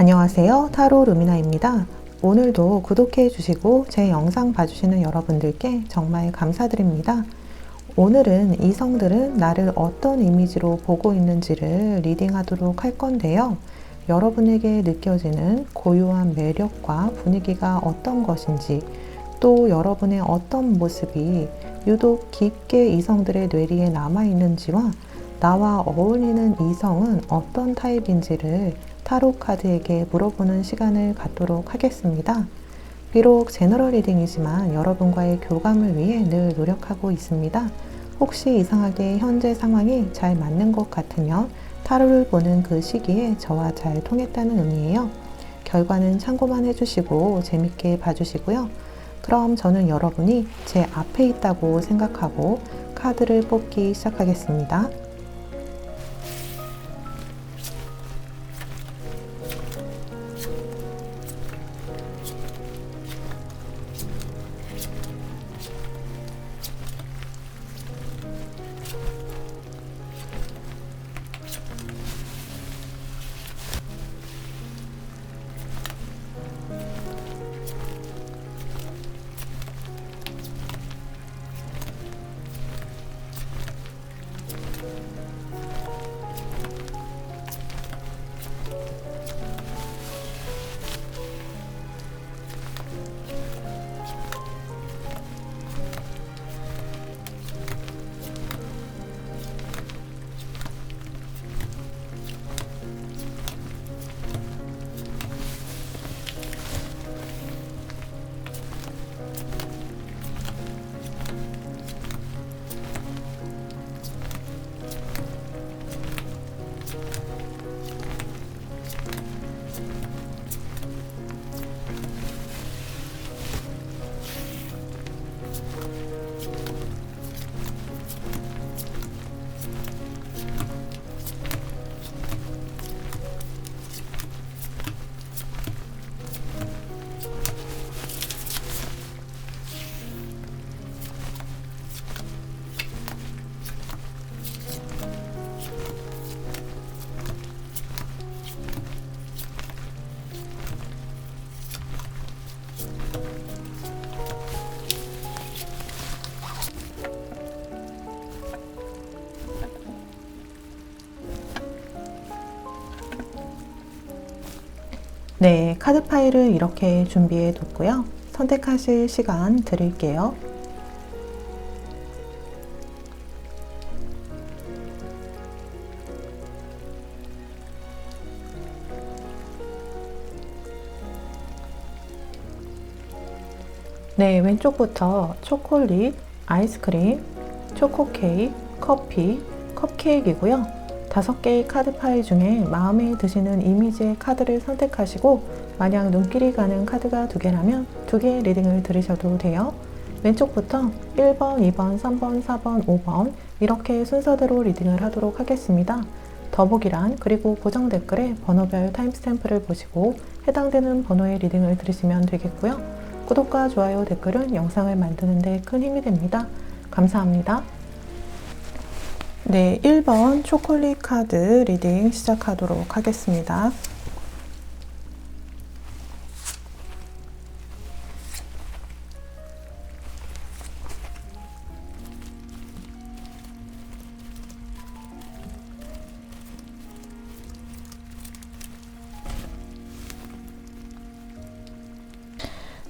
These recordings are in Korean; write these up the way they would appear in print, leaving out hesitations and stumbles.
안녕하세요. 타로 루미나입니다. 오늘도 구독해 주시고 제 영상 봐주시는 여러분들께 정말 감사드립니다. 오늘은 이성들은 나를 어떤 이미지로 보고 있는지를 리딩하도록 할 건데요. 여러분에게 느껴지는 고유한 매력과 분위기가 어떤 것인지, 또 여러분의 어떤 모습이 유독 깊게 이성들의 뇌리에 남아있는지와 나와 어울리는 이성은 어떤 타입인지를 타로 카드에게 물어보는 시간을 갖도록 하겠습니다. 비록 제너럴 리딩이지만 여러분과의 교감을 위해 늘 노력하고 있습니다. 혹시 이상하게 현재 상황이 잘 맞는 것 같으면 타로를 보는 그 시기에 저와 잘 통했다는 의미예요. 결과는 참고만 해주시고 재밌게 봐주시고요. 그럼 저는 여러분이 제 앞에 있다고 생각하고 카드를 뽑기 시작하겠습니다. 네, 카드 파일을 이렇게 준비해 뒀고요. 선택하실 시간 드릴게요. 네, 왼쪽부터 초콜릿, 아이스크림, 초코 케이크, 커피, 컵케이크이고요. 5개의 카드 파일 중에 마음에 드시는 이미지의 카드를 선택하시고 만약 눈길이 가는 카드가 2개라면 2개의 리딩을 들으셔도 돼요. 왼쪽부터 1번, 2번, 3번, 4번, 5번 이렇게 순서대로 리딩을 하도록 하겠습니다. 더보기란 그리고 고정 댓글에 번호별 타임스탬프를 보시고 해당되는 번호의 리딩을 들으시면 되겠고요. 구독과 좋아요, 댓글은 영상을 만드는 데 큰 힘이 됩니다. 감사합니다. 네, 1번 초콜릿 카드 리딩 시작하도록 하겠습니다.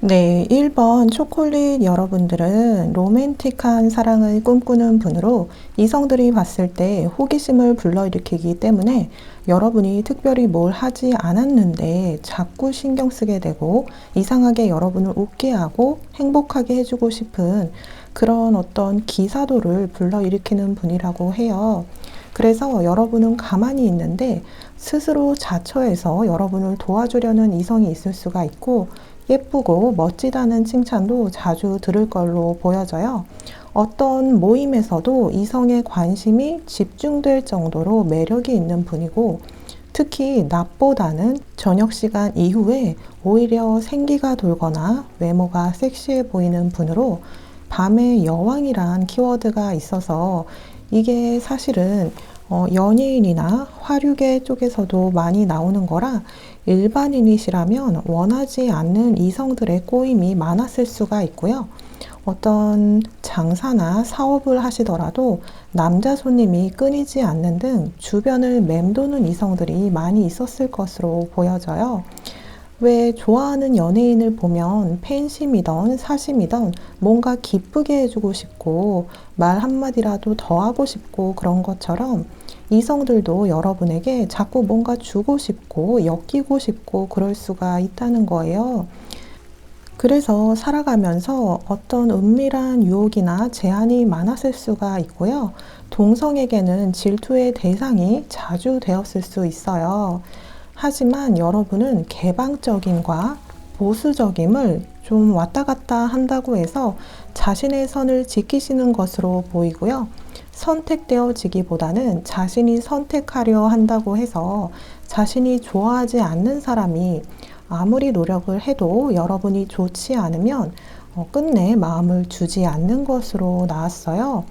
네, 1번 초콜릿 여러분들은 로맨틱한 사랑을 꿈꾸는 분으로 이성들이 봤을 때 호기심을 불러일으키기 때문에 여러분이 특별히 뭘 하지 않았는데 자꾸 신경 쓰게 되고 이상하게 여러분을 웃게 하고 행복하게 해주고 싶은 그런 어떤 기사도를 불러일으키는 분이라고 해요. 그래서 여러분은 가만히 있는데 스스로 자처해서 여러분을 도와주려는 이성이 있을 수가 있고 예쁘고 멋지다는 칭찬도 자주 들을 걸로 보여져요. 어떤 모임에서도 이성의 관심이 집중될 정도로 매력이 있는 분이고 특히 낮보다는 저녁 시간 이후에 오히려 생기가 돌거나 외모가 섹시해 보이는 분으로 밤의 여왕이란 키워드가 있어서 이게 사실은 연예인이나 화류계 쪽에서도 많이 나오는 거라 일반인이시라면 원하지 않는 이성들의 꼬임이 많았을 수가 있고요. 어떤 장사나 사업을 하시더라도 남자 손님이 끊이지 않는 등 주변을 맴도는 이성들이 많이 있었을 것으로 보여져요. 왜 좋아하는 연예인을 보면 팬심이던 사심이던 뭔가 기쁘게 해주고 싶고 말 한마디라도 더 하고 싶고 그런 것처럼 이성들도 여러분에게 자꾸 뭔가 주고 싶고 엮이고 싶고 그럴 수가 있다는 거예요. 그래서 살아가면서 어떤 은밀한 유혹이나 제한이 많았을 수가 있고요. 동성에게는 질투의 대상이 자주 되었을 수 있어요. 하지만 여러분은 개방적임과 보수적임을 좀 왔다 갔다 한다고 해서 자신의 선을 지키시는 것으로 보이고요. 선택되어지기보다는 자신이 선택하려 한다고 해서 자신이 좋아하지 않는 사람이 아무리 노력을 해도 여러분이 좋지 않으면 끝내 마음을 주지 않는 것으로 나왔어요.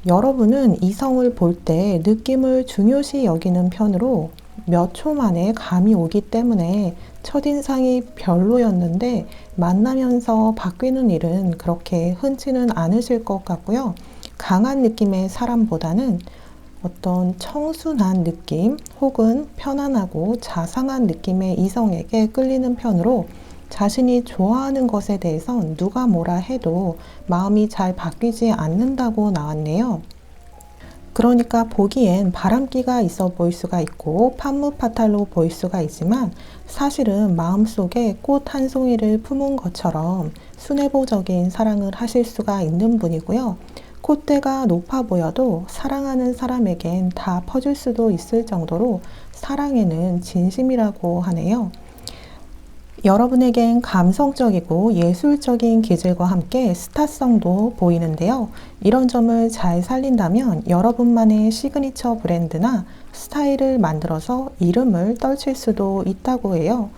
여러분은 이성을 볼 때 느낌을 중요시 여기는 편으로 몇 초 만에 감이 오기 때문에 첫인상이 별로였는데 만나면서 바뀌는 일은 그렇게 흔치는 않으실 것 같고요. 강한 느낌의 사람보다는 어떤 청순한 느낌 혹은 편안하고 자상한 느낌의 이성에게 끌리는 편으로 자신이 좋아하는 것에 대해선 누가 뭐라 해도 마음이 잘 바뀌지 않는다고 나왔네요. 그러니까 보기엔 바람기가 있어 보일 수가 있고 판무파탈로 보일 수가 있지만 사실은 마음속에 꽃 한 송이를 품은 것처럼 순애보적인 사랑을 하실 수가 있는 분이고요. 콧대가 높아 보여도 사랑하는 사람에겐 다 퍼질 수도 있을 정도로 사랑에는 진심이라고 하네요. 여러분에겐 감성적이고 예술적인 기질과 함께 스타성도 보이는데요. 이런 점을 잘 살린다면 여러분만의 시그니처 브랜드나 스타일을 만들어서 이름을 떨칠 수도 있다고 해요.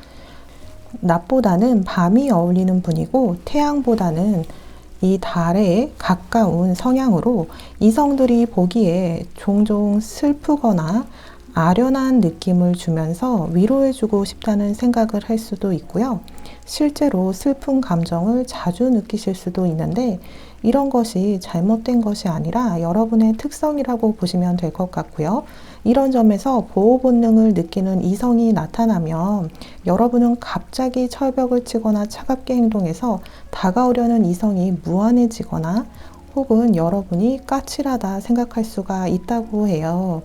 낮보다는 밤이 어울리는 분이고 태양보다는 이 달에 가까운 성향으로 이성들이 보기에 종종 슬프거나 아련한 느낌을 주면서 위로해주고 싶다는 생각을 할 수도 있고요. 실제로 슬픈 감정을 자주 느끼실 수도 있는데 이런 것이 잘못된 것이 아니라 여러분의 특성이라고 보시면 될 것 같고요. 이런 점에서 보호 본능을 느끼는 이성이 나타나면 여러분은 갑자기 철벽을 치거나 차갑게 행동해서 다가오려는 이성이 무안해지거나 혹은 여러분이 까칠하다 생각할 수가 있다고 해요.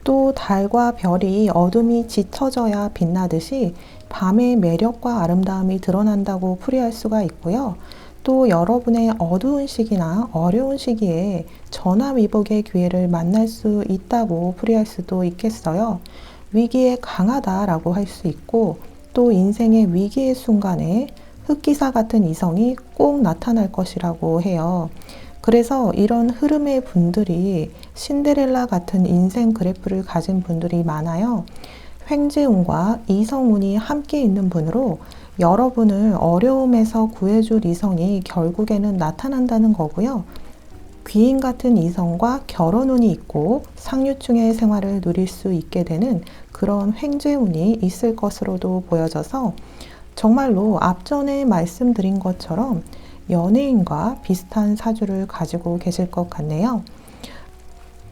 또 달과 별이 어둠이 짙어져야 빛나듯이 밤의 매력과 아름다움이 드러난다고 풀이할 수가 있고요. 또 여러분의 어두운 시기나 어려운 시기에 전화위복의 기회를 만날 수 있다고 풀이할 수도 있겠어요. 위기에 강하다라고 할 수 있고 또 인생의 위기의 순간에 흑기사 같은 이성이 꼭 나타날 것이라고 해요. 그래서 이런 흐름의 분들이 신데렐라 같은 인생 그래프를 가진 분들이 많아요. 횡재운과 이성운이 함께 있는 분으로 여러분을 어려움에서 구해줄 이성이 결국에는 나타난다는 거고요. 귀인 같은 이성과 결혼운이 있고 상류층의 생활을 누릴 수 있게 되는 그런 횡재운이 있을 것으로도 보여져서 정말로 앞전에 말씀드린 것처럼 연예인과 비슷한 사주를 가지고 계실 것 같네요.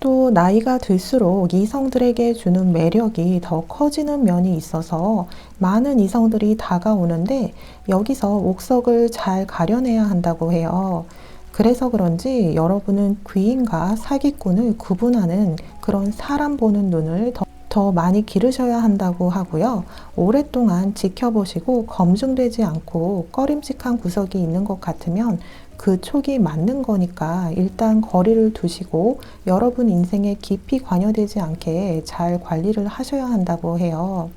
또 나이가 들수록 이성들에게 주는 매력이 더 커지는 면이 있어서 많은 이성들이 다가오는데 여기서 옥석을 잘 가려내야 한다고 해요. 그래서 그런지 여러분은 귀인과 사기꾼을 구분하는 그런 사람 보는 눈을 더 많이 기르셔야 한다고 하고요. 오랫동안 지켜보시고 검증되지 않고 꺼림칙한 구석이 있는 것 같으면 그 촉이 맞는 거니까 일단 거리를 두시고 여러분 인생에 깊이 관여되지 않게 잘 관리를 하셔야 한다고 해요.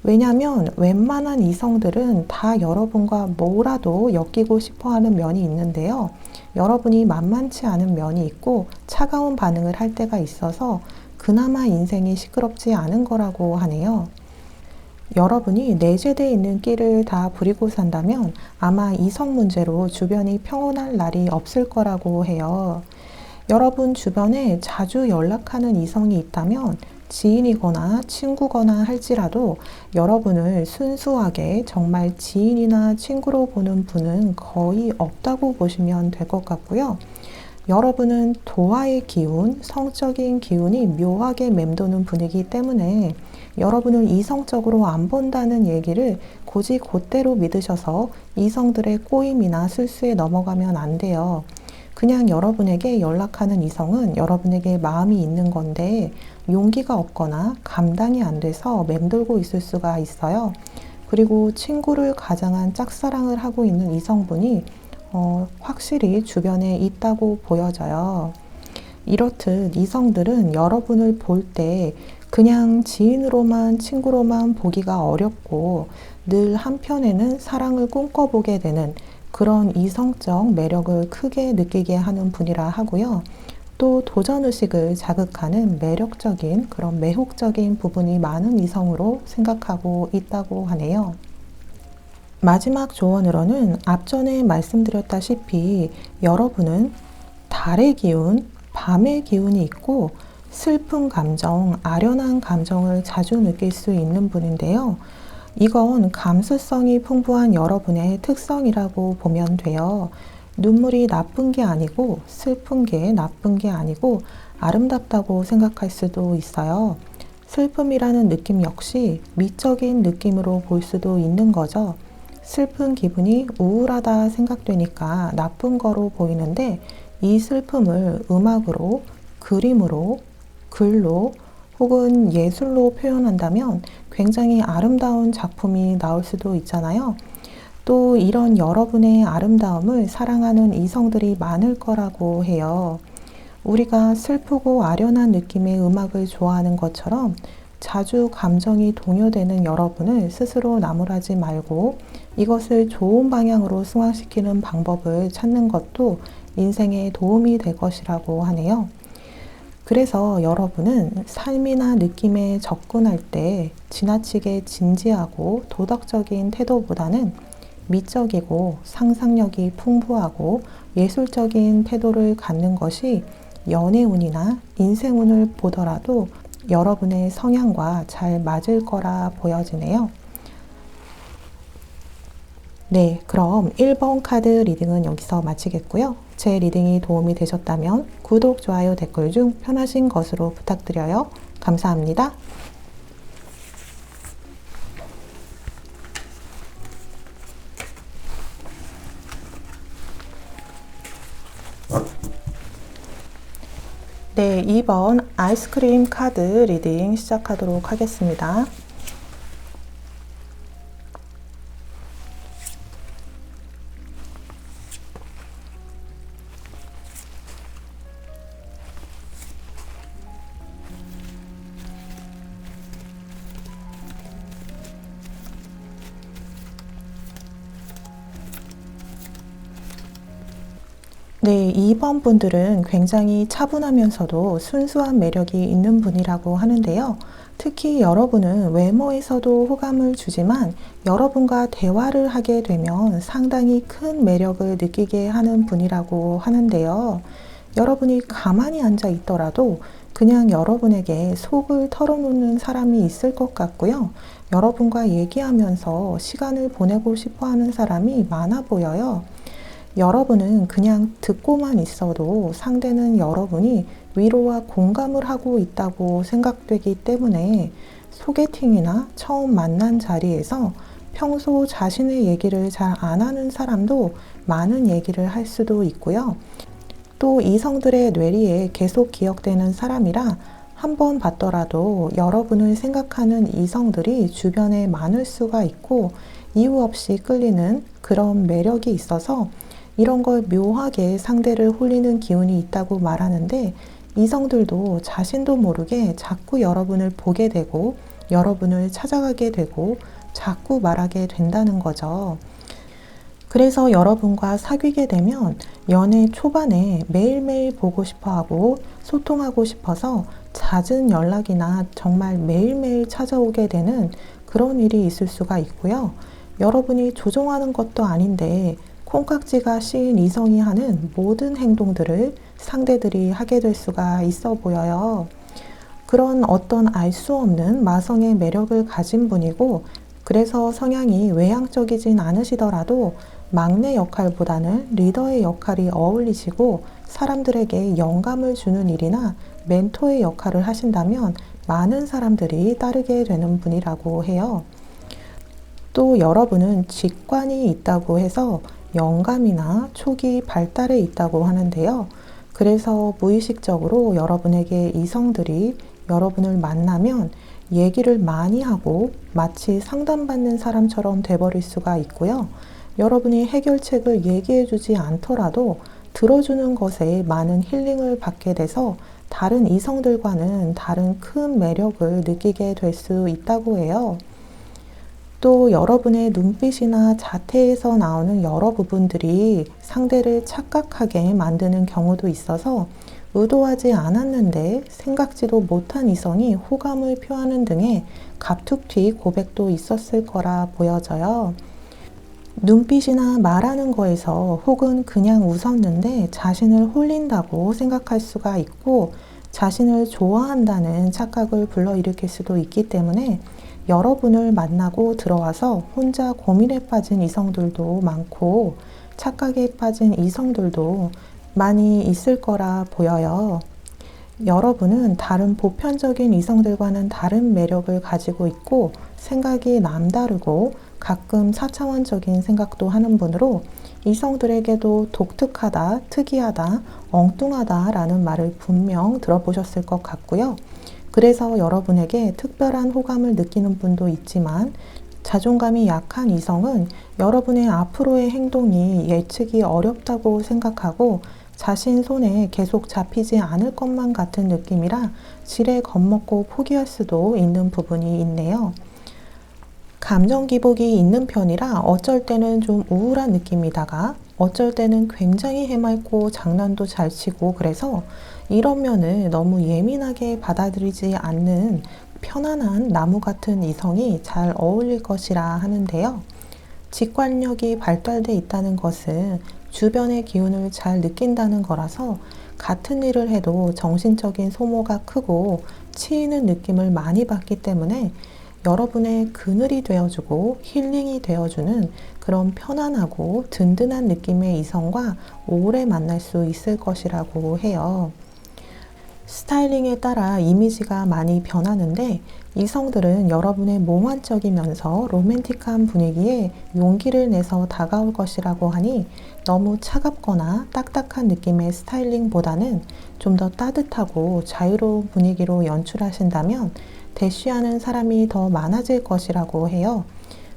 왜냐하면 웬만한 이성들은 다 여러분과 뭐라도 엮이고 싶어 하는 면이 있는데요. 여러분이 만만치 않은 면이 있고 차가운 반응을 할 때가 있어서 그나마 인생이 시끄럽지 않은 거라고 하네요. 여러분이 내재되어 있는 끼를 다 부리고 산다면 아마 이성 문제로 주변이 평온할 날이 없을 거라고 해요. 여러분 주변에 자주 연락하는 이성이 있다면 지인이거나 친구거나 할지라도 여러분을 순수하게 정말 지인이나 친구로 보는 분은 거의 없다고 보시면 될 것 같고요. 여러분은 도화의 기운, 성적인 기운이 묘하게 맴도는 분이기 때문에 여러분을 이성적으로 안 본다는 얘기를 곧이 곧대로 믿으셔서 이성들의 꼬임이나 술수에 넘어가면 안 돼요. 그냥 여러분에게 연락하는 이성은 여러분에게 마음이 있는 건데 용기가 없거나 감당이 안 돼서 맴돌고 있을 수가 있어요. 그리고 친구를 가장한 짝사랑을 하고 있는 이성분이 확실히 주변에 있다고 보여져요. 이렇듯 이성들은 여러분을 볼 때 그냥 지인으로만 친구로만 보기가 어렵고 늘 한편에는 사랑을 꿈꿔보게 되는 그런 이성적 매력을 크게 느끼게 하는 분이라 하고요. 또 도전의식을 자극하는 매력적인 그런 매혹적인 부분이 많은 이성으로 생각하고 있다고 하네요. 마지막 조언으로는 앞전에 말씀드렸다시피 여러분은 달의 기운, 밤의 기운이 있고 슬픈 감정, 아련한 감정을 자주 느낄 수 있는 분인데요. 이건 감수성이 풍부한 여러분의 특성이라고 보면 돼요. 눈물이 나쁜 게 아니고 슬픈 게 나쁜 게 아니고 아름답다고 생각할 수도 있어요. 슬픔이라는 느낌 역시 미적인 느낌으로 볼 수도 있는 거죠. 슬픈 기분이 우울하다 생각되니까 나쁜 거로 보이는데 이 슬픔을 음악으로, 그림으로, 글로 혹은 예술로 표현한다면 굉장히 아름다운 작품이 나올 수도 있잖아요. 또 이런 여러분의 아름다움을 사랑하는 이성들이 많을 거라고 해요. 우리가 슬프고 아련한 느낌의 음악을 좋아하는 것처럼 자주 감정이 동요되는 여러분을 스스로 나무라지 말고 이것을 좋은 방향으로 승화시키는 방법을 찾는 것도 인생에 도움이 될 것이라고 하네요. 그래서 여러분은 삶이나 느낌에 접근할 때 지나치게 진지하고 도덕적인 태도보다는 미적이고 상상력이 풍부하고 예술적인 태도를 갖는 것이 연애운이나 인생운을 보더라도 여러분의 성향과 잘 맞을 거라 보여지네요. 네, 그럼 1번 카드 리딩은 여기서 마치겠고요. 제 리딩이 도움이 되셨다면 구독, 좋아요, 댓글 중 편하신 것으로 부탁드려요. 감사합니다. 네, 2번 아이스크림 카드 리딩 시작하도록 하겠습니다. 네, 2번 분들은 굉장히 차분하면서도 순수한 매력이 있는 분이라고 하는데요. 특히 여러분은 외모에서도 호감을 주지만 여러분과 대화를 하게 되면 상당히 큰 매력을 느끼게 하는 분이라고 하는데요. 여러분이 가만히 앉아 있더라도 그냥 여러분에게 속을 털어놓는 사람이 있을 것 같고요. 여러분과 얘기하면서 시간을 보내고 싶어 하는 사람이 많아 보여요. 여러분은 그냥 듣고만 있어도 상대는 여러분이 위로와 공감을 하고 있다고 생각되기 때문에 소개팅이나 처음 만난 자리에서 평소 자신의 얘기를 잘 안 하는 사람도 많은 얘기를 할 수도 있고요. 또 이성들의 뇌리에 계속 기억되는 사람이라 한 번 봤더라도 여러분을 생각하는 이성들이 주변에 많을 수가 있고 이유 없이 끌리는 그런 매력이 있어서 이런 걸 묘하게 상대를 홀리는 기운이 있다고 말하는데 이성들도 자신도 모르게 자꾸 여러분을 보게 되고 여러분을 찾아가게 되고 자꾸 말하게 된다는 거죠. 그래서 여러분과 사귀게 되면 연애 초반에 매일매일 보고 싶어 하고 소통하고 싶어서 잦은 연락이나 정말 매일매일 찾아오게 되는 그런 일이 있을 수가 있고요. 여러분이 조종하는 것도 아닌데 콩깍지가 씌인 이성이 하는 모든 행동들을 상대들이 하게 될 수가 있어 보여요. 그런 어떤 알 수 없는 마성의 매력을 가진 분이고, 그래서 성향이 외향적이진 않으시더라도 막내 역할보다는 리더의 역할이 어울리시고 사람들에게 영감을 주는 일이나 멘토의 역할을 하신다면 많은 사람들이 따르게 되는 분이라고 해요. 또 여러분은 직관이 있다고 해서 영감이나 촉이 발달해 있다고 하는데요. 그래서 무의식적으로 여러분에게 이성들이 여러분을 만나면 얘기를 많이 하고 마치 상담받는 사람처럼 돼버릴 수가 있고요. 여러분이 해결책을 얘기해 주지 않더라도 들어주는 것에 많은 힐링을 받게 돼서 다른 이성들과는 다른 큰 매력을 느끼게 될 수 있다고 해요. 또 여러분의 눈빛이나 자태에서 나오는 여러 부분들이 상대를 착각하게 만드는 경우도 있어서 의도하지 않았는데 생각지도 못한 이성이 호감을 표하는 등의 갑툭튀 고백도 있었을 거라 보여져요. 눈빛이나 말하는 거에서 혹은 그냥 웃었는데 자신을 홀린다고 생각할 수가 있고 자신을 좋아한다는 착각을 불러일으킬 수도 있기 때문에 여러분을 만나고 들어와서 혼자 고민에 빠진 이성들도 많고 착각에 빠진 이성들도 많이 있을 거라 보여요. 여러분은 다른 보편적인 이성들과는 다른 매력을 가지고 있고 생각이 남다르고 가끔 4차원적인 생각도 하는 분으로 이성들에게도 독특하다, 특이하다, 엉뚱하다 라는 말을 분명 들어보셨을 것 같고요. 그래서 여러분에게 특별한 호감을 느끼는 분도 있지만 자존감이 약한 이성은 여러분의 앞으로의 행동이 예측이 어렵다고 생각하고 자신 손에 계속 잡히지 않을 것만 같은 느낌이라 지레 겁먹고 포기할 수도 있는 부분이 있네요. 감정 기복이 있는 편이라 어쩔 때는 좀 우울한 느낌이다가 어쩔 때는 굉장히 해맑고 장난도 잘 치고 그래서 이런 면을 너무 예민하게 받아들이지 않는 편안한 나무 같은 이성이 잘 어울릴 것이라 하는데요. 직관력이 발달돼 있다는 것은 주변의 기운을 잘 느낀다는 거라서 같은 일을 해도 정신적인 소모가 크고 치이는 느낌을 많이 받기 때문에 여러분의 그늘이 되어주고 힐링이 되어주는 그런 편안하고 든든한 느낌의 이성과 오래 만날 수 있을 것이라고 해요. 스타일링에 따라 이미지가 많이 변하는데 이성들은 여러분의 몽환적이면서 로맨틱한 분위기에 용기를 내서 다가올 것이라고 하니 너무 차갑거나 딱딱한 느낌의 스타일링보다는 좀 더 따뜻하고 자유로운 분위기로 연출하신다면 대쉬하는 사람이 더 많아질 것이라고 해요.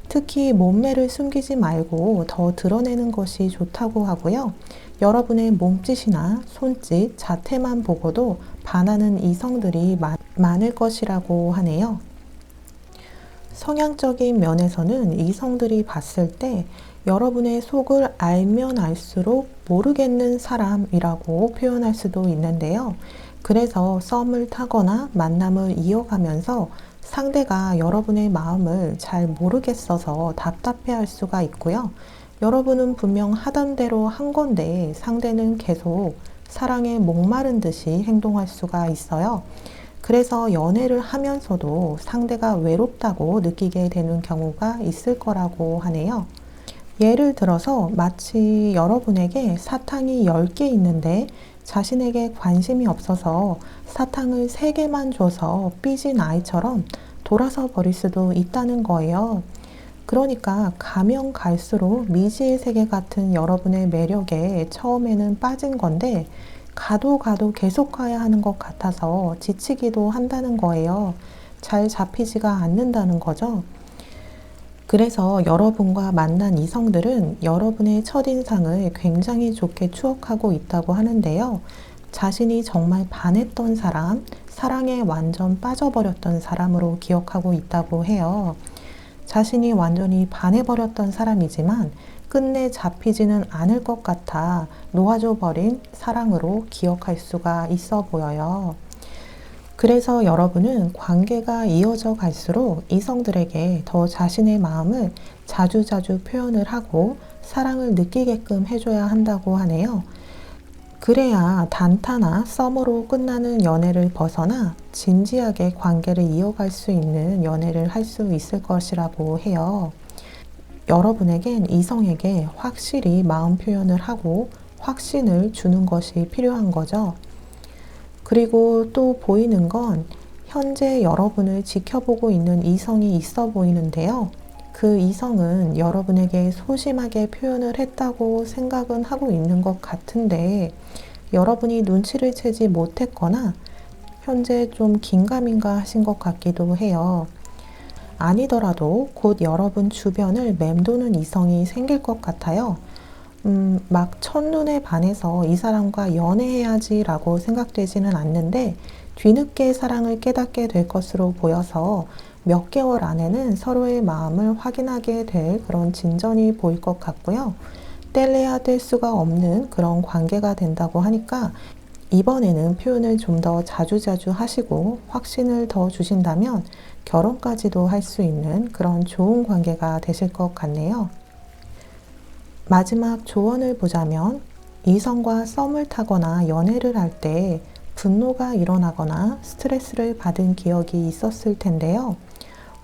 특히 몸매를 숨기지 말고 더 드러내는 것이 좋다고 하고요. 여러분의 몸짓이나 손짓, 자태만 보고도 반하는 이성들이 많을 것이라고 하네요. 성향적인 면에서는 이성들이 봤을 때 여러분의 속을 알면 알수록 모르겠는 사람이라고 표현할 수도 있는데요. 그래서 썸을 타거나 만남을 이어가면서 상대가 여러분의 마음을 잘 모르겠어서 답답해할 수가 있고요. 여러분은 분명 하던 대로 한 건데 상대는 계속 사랑에 목마른 듯이 행동할 수가 있어요. 그래서 연애를 하면서도 상대가 외롭다고 느끼게 되는 경우가 있을 거라고 하네요. 예를 들어서 마치 여러분에게 사탕이 10개 있는데 자신에게 관심이 없어서 사탕을 3개만 줘서 삐진 아이처럼 돌아서 버릴 수도 있다는 거예요. 그러니까 가면 갈수록 미지의 세계 같은 여러분의 매력에 처음에는 빠진 건데 가도 계속 가야 하는 것 같아서 지치기도 한다는 거예요. 잘 잡히지가 않는다는 거죠. 그래서 여러분과 만난 이성들은 여러분의 첫인상을 굉장히 좋게 추억하고 있다고 하는데요. 자신이 정말 반했던 사람, 사랑에 완전 빠져버렸던 사람으로 기억하고 있다고 해요. 자신이 완전히 반해버렸던 사람이지만 끝내 잡히지는 않을 것 같아 놓아줘버린 사랑으로 기억할 수가 있어 보여요. 그래서 여러분은 관계가 이어져 갈수록 이성들에게 더 자신의 마음을 자주자주 표현을 하고 사랑을 느끼게끔 해줘야 한다고 하네요. 그래야 단타나 썸으로 끝나는 연애를 벗어나 진지하게 관계를 이어갈 수 있는 연애를 할 수 있을 것이라고 해요. 여러분에겐 이성에게 확실히 마음 표현을 하고 확신을 주는 것이 필요한 거죠. 그리고 또 보이는 건 현재 여러분을 지켜보고 있는 이성이 있어 보이는데요. 그 이성은 여러분에게 소심하게 표현을 했다고 생각은 하고 있는 것 같은데 여러분이 눈치를 채지 못했거나 현재 좀 긴가민가 하신 것 같기도 해요. 아니더라도 곧 여러분 주변을 맴도는 이성이 생길 것 같아요. 막 첫눈에 반해서 이 사람과 연애해야지 라고 생각되지는 않는데 뒤늦게 사랑을 깨닫게 될 것으로 보여서 몇 개월 안에는 서로의 마음을 확인하게 될 그런 진전이 보일 것 같고요. 뗄래야 뗄 수가 없는 그런 관계가 된다고 하니까 이번에는 표현을 좀 더 자주자주 하시고 확신을 더 주신다면 결혼까지도 할 수 있는 그런 좋은 관계가 되실 것 같네요. 마지막 조언을 보자면 이성과 썸을 타거나 연애를 할 때 분노가 일어나거나 스트레스를 받은 기억이 있었을 텐데요.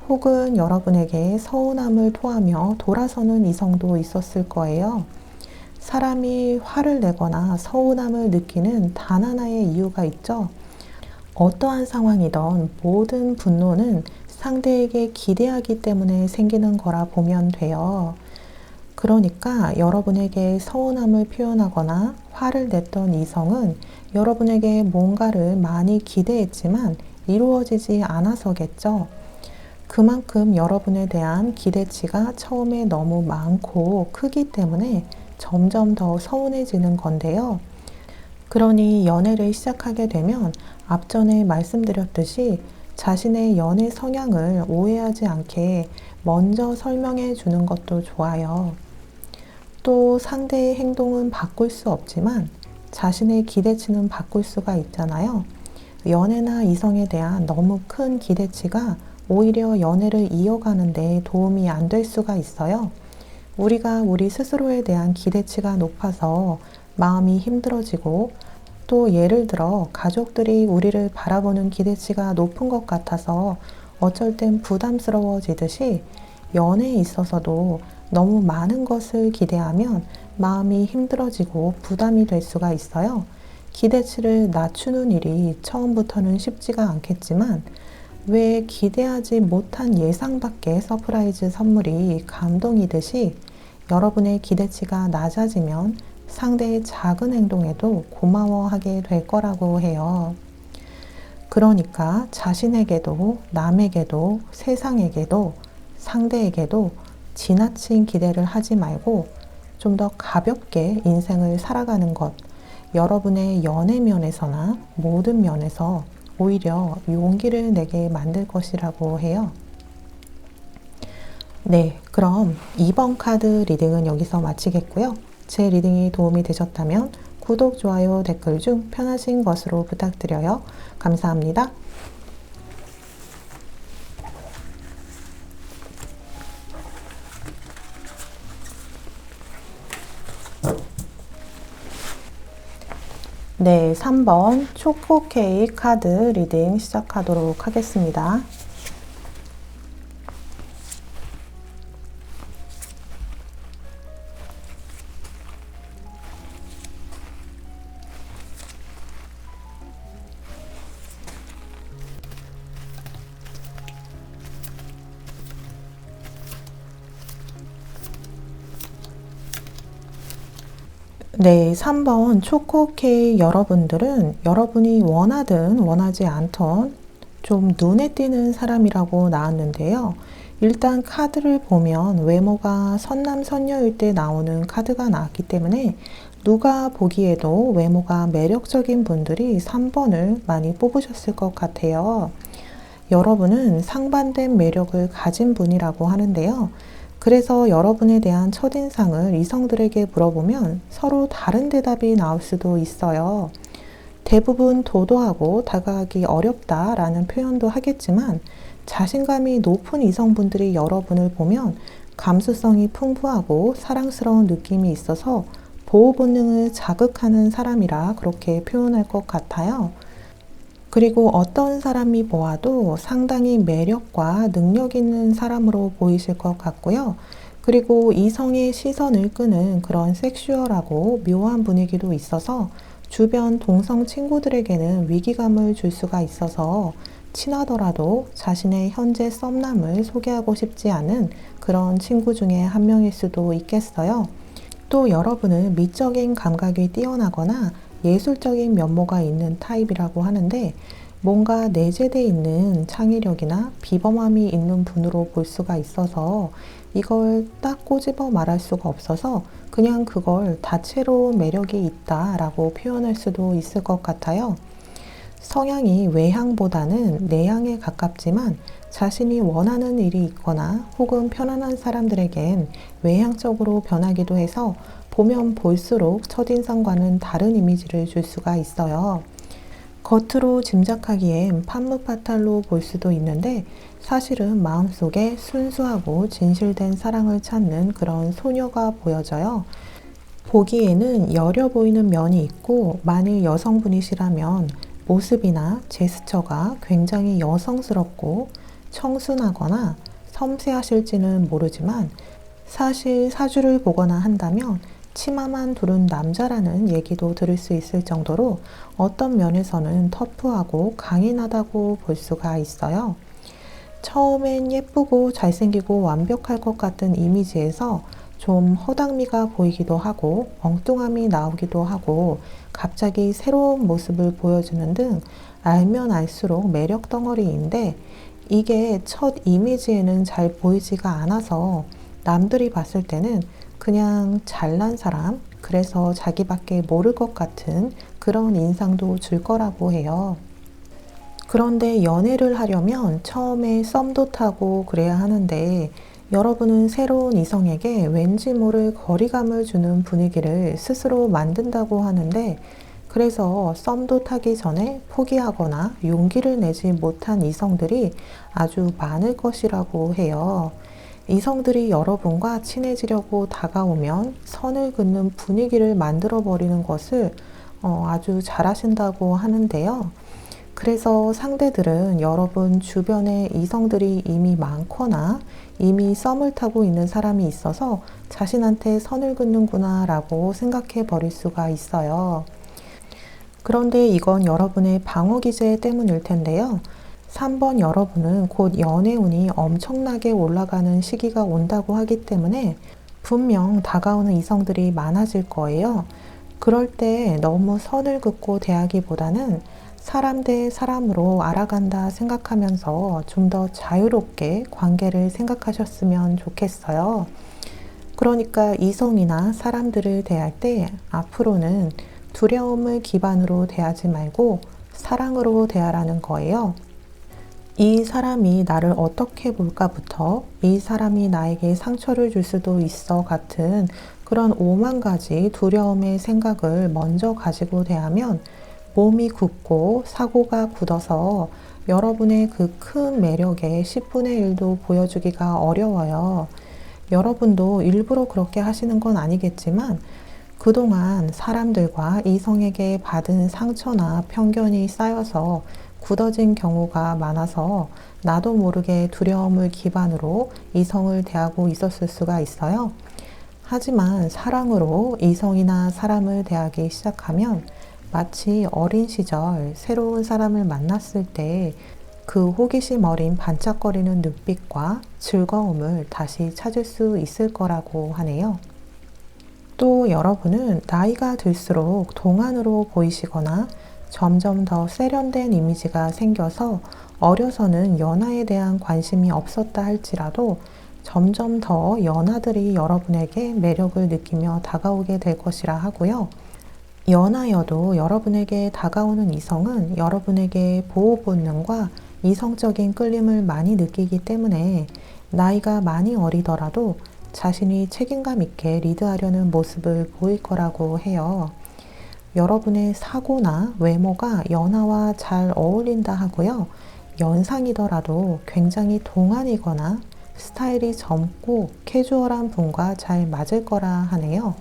혹은 여러분에게 서운함을 토하며 돌아서는 이성도 있었을 거예요. 사람이 화를 내거나 서운함을 느끼는 단 하나의 이유가 있죠. 어떠한 상황이든 모든 분노는 상대에게 기대하기 때문에 생기는 거라 보면 돼요. 그러니까 여러분에게 서운함을 표현하거나 화를 냈던 이성은 여러분에게 뭔가를 많이 기대했지만 이루어지지 않아서겠죠. 그만큼 여러분에 대한 기대치가 처음에 너무 많고 크기 때문에 점점 더 서운해지는 건데요. 그러니 연애를 시작하게 되면 앞전에 말씀드렸듯이 자신의 연애 성향을 오해하지 않게 먼저 설명해 주는 것도 좋아요. 또 상대의 행동은 바꿀 수 없지만 자신의 기대치는 바꿀 수가 있잖아요. 연애나 이성에 대한 너무 큰 기대치가 오히려 연애를 이어가는 데 도움이 안 될 수가 있어요. 우리가 우리 스스로에 대한 기대치가 높아서 마음이 힘들어지고 또 예를 들어 가족들이 우리를 바라보는 기대치가 높은 것 같아서 어쩔 땐 부담스러워지듯이 연애에 있어서도 너무 많은 것을 기대하면 마음이 힘들어지고 부담이 될 수가 있어요. 기대치를 낮추는 일이 처음부터는 쉽지가 않겠지만 왜 기대하지 못한 예상 밖의 서프라이즈 선물이 감동이듯이 여러분의 기대치가 낮아지면 상대의 작은 행동에도 고마워하게 될 거라고 해요. 그러니까 자신에게도 남에게도 세상에게도 상대에게도 지나친 기대를 하지 말고 좀 더 가볍게 인생을 살아가는 것, 여러분의 연애 면에서나 모든 면에서 오히려 용기를 내게 만들 것이라고 해요. 네, 그럼 2번 카드 리딩은 여기서 마치겠고요. 제 리딩이 도움이 되셨다면 구독, 좋아요, 댓글 중 편하신 것으로 부탁드려요. 감사합니다. 네, 3번 초코 케이크 카드 리딩 시작하도록 하겠습니다. 네, 3번 초코 케이크 여러분들은 여러분이 원하든 원하지 않던 좀 눈에 띄는 사람이라고 나왔는데요. 일단 카드를 보면 외모가 선남선녀일 때 나오는 카드가 나왔기 때문에 누가 보기에도 외모가 매력적인 분들이 3번을 많이 뽑으셨을 것 같아요. 여러분은 상반된 매력을 가진 분이라고 하는데요. 그래서 여러분에 대한 첫인상을 이성들에게 물어보면 서로 다른 대답이 나올 수도 있어요. 대부분 도도하고 다가가기 어렵다라는 표현도 하겠지만 자신감이 높은 이성분들이 여러분을 보면 감수성이 풍부하고 사랑스러운 느낌이 있어서 보호 본능을 자극하는 사람이라 그렇게 표현할 것 같아요. 그리고 어떤 사람이 보아도 상당히 매력과 능력 있는 사람으로 보이실 것 같고요. 그리고 이성의 시선을 끄는 그런 섹슈얼하고 묘한 분위기도 있어서 주변 동성 친구들에게는 위기감을 줄 수가 있어서 친하더라도 자신의 현재 썸남을 소개하고 싶지 않은 그런 친구 중에 한 명일 수도 있겠어요. 또 여러분은 미적인 감각이 뛰어나거나 예술적인 면모가 있는 타입이라고 하는데 뭔가 내재되어 있는 창의력이나 비범함이 있는 분으로 볼 수가 있어서 이걸 딱 꼬집어 말할 수가 없어서 그냥 그걸 다채로운 매력이 있다라고 표현할 수도 있을 것 같아요. 성향이 외향보다는 내향에 가깝지만 자신이 원하는 일이 있거나 혹은 편안한 사람들에겐 외향적으로 변하기도 해서 보면 볼수록 첫인상과는 다른 이미지를 줄 수가 있어요. 겉으로 짐작하기엔 판무파탈로 볼 수도 있는데 사실은 마음속에 순수하고 진실된 사랑을 찾는 그런 소녀가 보여져요. 보기에는 여려 보이는 면이 있고 만일 여성분이시라면 모습이나 제스처가 굉장히 여성스럽고 청순하거나 섬세하실지는 모르지만 사실 사주를 보거나 한다면 치마만 두른 남자라는 얘기도 들을 수 있을 정도로 어떤 면에서는 터프하고 강인하다고 볼 수가 있어요. 처음엔 예쁘고 잘생기고 완벽할 것 같은 이미지에서 좀 허당미가 보이기도 하고 엉뚱함이 나오기도 하고 갑자기 새로운 모습을 보여주는 등 알면 알수록 매력 덩어리인데 이게 첫 이미지에는 잘 보이지가 않아서 남들이 봤을 때는 그냥 잘난 사람, 그래서 자기밖에 모를 것 같은 그런 인상도 줄 거라고 해요. 그런데 연애를 하려면 처음에 썸도 타고 그래야 하는데 여러분은 새로운 이성에게 왠지 모를 거리감을 주는 분위기를 스스로 만든다고 하는데 그래서 썸도 타기 전에 포기하거나 용기를 내지 못한 이성들이 아주 많을 것이라고 해요. 이성들이 여러분과 친해지려고 다가오면 선을 긋는 분위기를 만들어 버리는 것을 아주 잘하신다고 하는데요. 그래서 상대들은 여러분 주변에 이성들이 이미 많거나 이미 썸을 타고 있는 사람이 있어서 자신한테 선을 긋는구나 라고 생각해 버릴 수가 있어요. 그런데 이건 여러분의 방어 기제 때문일 텐데요. 3번 여러분은 곧 연애운이 엄청나게 올라가는 시기가 온다고 하기 때문에 분명 다가오는 이성들이 많아질 거예요. 그럴 때 너무 선을 긋고 대하기보다는 사람 대 사람으로 알아간다 생각하면서 좀 더 자유롭게 관계를 생각하셨으면 좋겠어요. 그러니까 이성이나 사람들을 대할 때 앞으로는 두려움을 기반으로 대하지 말고 사랑으로 대하라는 거예요. 이 사람이 나를 어떻게 볼까부터 이 사람이 나에게 상처를 줄 수도 있어 같은 그런 오만 가지 두려움의 생각을 먼저 가지고 대하면 몸이 굳고 사고가 굳어서 여러분의 그 큰 매력의 10분의 1도 보여주기가 어려워요. 여러분도 일부러 그렇게 하시는 건 아니겠지만 그동안 사람들과 이성에게 받은 상처나 편견이 쌓여서 굳어진 경우가 많아서 나도 모르게 두려움을 기반으로 이성을 대하고 있었을 수가 있어요. 하지만 사랑으로 이성이나 사람을 대하기 시작하면 마치 어린 시절 새로운 사람을 만났을 때 그 호기심 어린 반짝거리는 눈빛과 즐거움을 다시 찾을 수 있을 거라고 하네요. 또 여러분은 나이가 들수록 동안으로 보이시거나 점점 더 세련된 이미지가 생겨서 어려서는 연하에 대한 관심이 없었다 할지라도 점점 더 연하들이 여러분에게 매력을 느끼며 다가오게 될 것이라 하고요. 연하여도 여러분에게 다가오는 이성은 여러분에게 보호 본능과 이성적인 끌림을 많이 느끼기 때문에 나이가 많이 어리더라도 자신이 책임감 있게 리드하려는 모습을 보일 거라고 해요. 여러분의 사고나 외모가 연하와 잘 어울린다 하고요. 연상이더라도 굉장히 동안이거나 스타일이 젊고 캐주얼한 분과 잘 맞을 거라 하네요.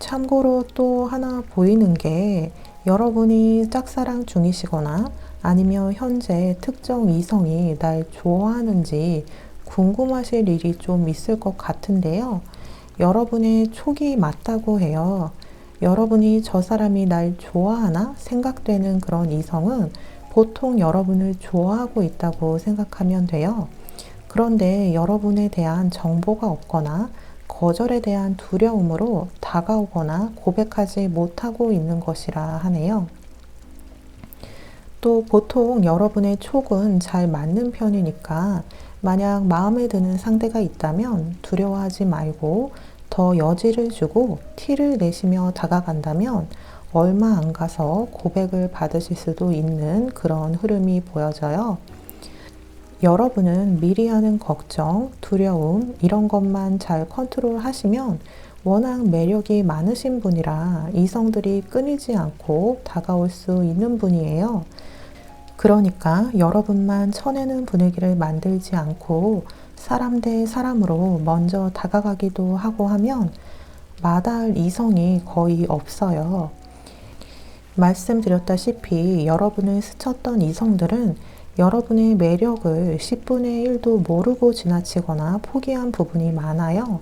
참고로 또 하나 보이는 게 여러분이 짝사랑 중이시거나 아니면 현재 특정 이성이 날 좋아하는지 궁금하실 일이 좀 있을 것 같은데요. 여러분의 촉이 맞다고 해요. 여러분이 저 사람이 날 좋아하나 생각되는 그런 이성은 보통 여러분을 좋아하고 있다고 생각하면 돼요. 그런데 여러분에 대한 정보가 없거나 거절에 대한 두려움으로 다가오거나 고백하지 못하고 있는 것이라 하네요. 또 보통 여러분의 촉은 잘 맞는 편이니까 만약 마음에 드는 상대가 있다면 두려워하지 말고 더 여지를 주고 티를 내시며 다가간다면 얼마 안 가서 고백을 받으실 수도 있는 그런 흐름이 보여져요. 여러분은 미리 하는 걱정, 두려움 이런 것만 잘 컨트롤 하시면 워낙 매력이 많으신 분이라 이성들이 끊이지 않고 다가올 수 있는 분이에요. 그러니까 여러분만 쳐내는 분위기를 만들지 않고 사람 대 사람으로 먼저 다가가기도 하고 하면 마다할 이성이 거의 없어요. 말씀드렸다시피 여러분을 스쳤던 이성들은 여러분의 매력을 10분의 1도 모르고 지나치거나 포기한 부분이 많아요.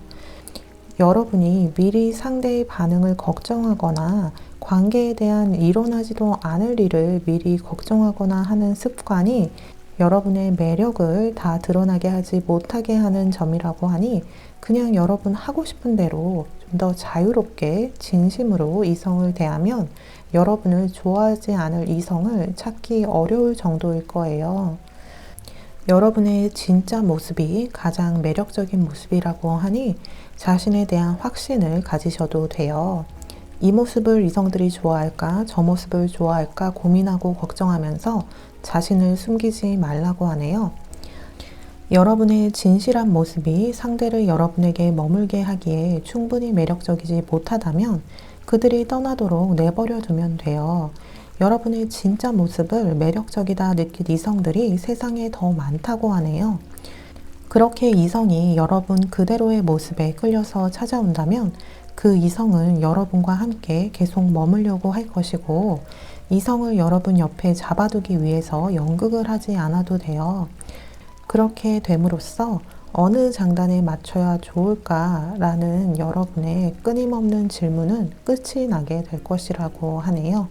여러분이 미리 상대의 반응을 걱정하거나 관계에 대한 일어나지도 않을 일을 미리 걱정하거나 하는 습관이 여러분의 매력을 다 드러나게 하지 못하게 하는 점이라고 하니 그냥 여러분 하고 싶은 대로 좀 더 자유롭게 진심으로 이성을 대하면 여러분을 좋아하지 않을 이성을 찾기 어려울 정도일 거예요. 여러분의 진짜 모습이 가장 매력적인 모습이라고 하니 자신에 대한 확신을 가지셔도 돼요. 이 모습을 이성들이 좋아할까, 저 모습을 좋아할까 고민하고 걱정하면서 자신을 숨기지 말라고 하네요. 여러분의 진실한 모습이 상대를 여러분에게 머물게 하기에 충분히 매력적이지 못하다면 그들이 떠나도록 내버려 두면 돼요. 여러분의 진짜 모습을 매력적이다 느낀 이성들이 세상에 더 많다고 하네요. 그렇게 이성이 여러분 그대로의 모습에 끌려서 찾아온다면 그 이성은 여러분과 함께 계속 머물려고 할 것이고 이성을 여러분 옆에 잡아두기 위해서 연극을 하지 않아도 돼요. 그렇게 됨으로써 어느 장단에 맞춰야 좋을까라는 여러분의 끊임없는 질문은 끝이 나게 될 것이라고 하네요.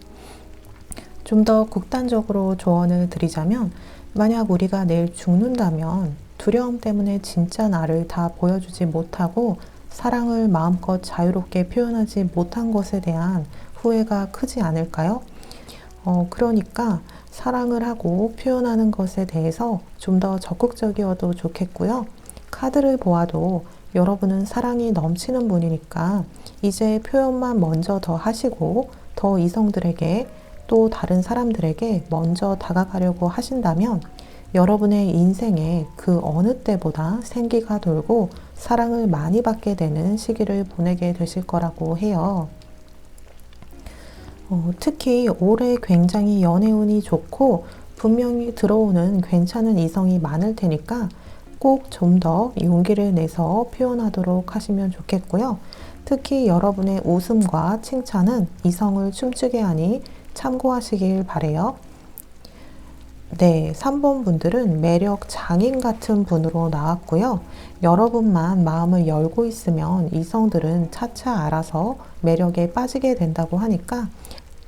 좀 더 극단적으로 조언을 드리자면 만약 우리가 내일 죽는다면 두려움 때문에 진짜 나를 다 보여주지 못하고 사랑을 마음껏 자유롭게 표현하지 못한 것에 대한 후회가 크지 않을까요? 그러니까 사랑을 하고 표현하는 것에 대해서 좀 더 적극적이어도 좋겠고요. 카드를 보아도 여러분은 사랑이 넘치는 분이니까 이제 표현만 먼저 더 하시고 더 이성들에게 또 다른 사람들에게 먼저 다가가려고 하신다면 여러분의 인생에 그 어느 때보다 생기가 돌고 사랑을 많이 받게 되는 시기를 보내게 되실 거라고 해요. 특히 올해 굉장히 연애운이 좋고 분명히 들어오는 괜찮은 이성이 많을 테니까 꼭 좀 더 용기를 내서 표현하도록 하시면 좋겠고요. 특히 여러분의 웃음과 칭찬은 이성을 춤추게 하니 참고하시길 바래요. 네, 3번 분들은 매력 장인 같은 분으로 나왔고요. 여러분만 마음을 열고 있으면 이성들은 차차 알아서 매력에 빠지게 된다고 하니까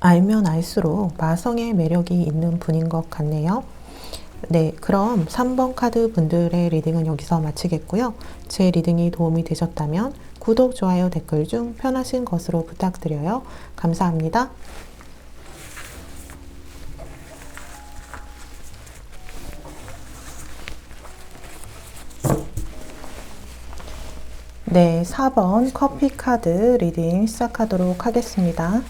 알면 알수록 마성의 매력이 있는 분인 것 같네요. 네, 그럼 3번 카드 분들의 리딩은 여기서 마치겠고요. 제 리딩이 도움이 되셨다면 구독, 좋아요, 댓글 중 편하신 것으로 부탁드려요. 감사합니다. 네, 4번 커피 카드 리딩 시작하도록 하겠습니다.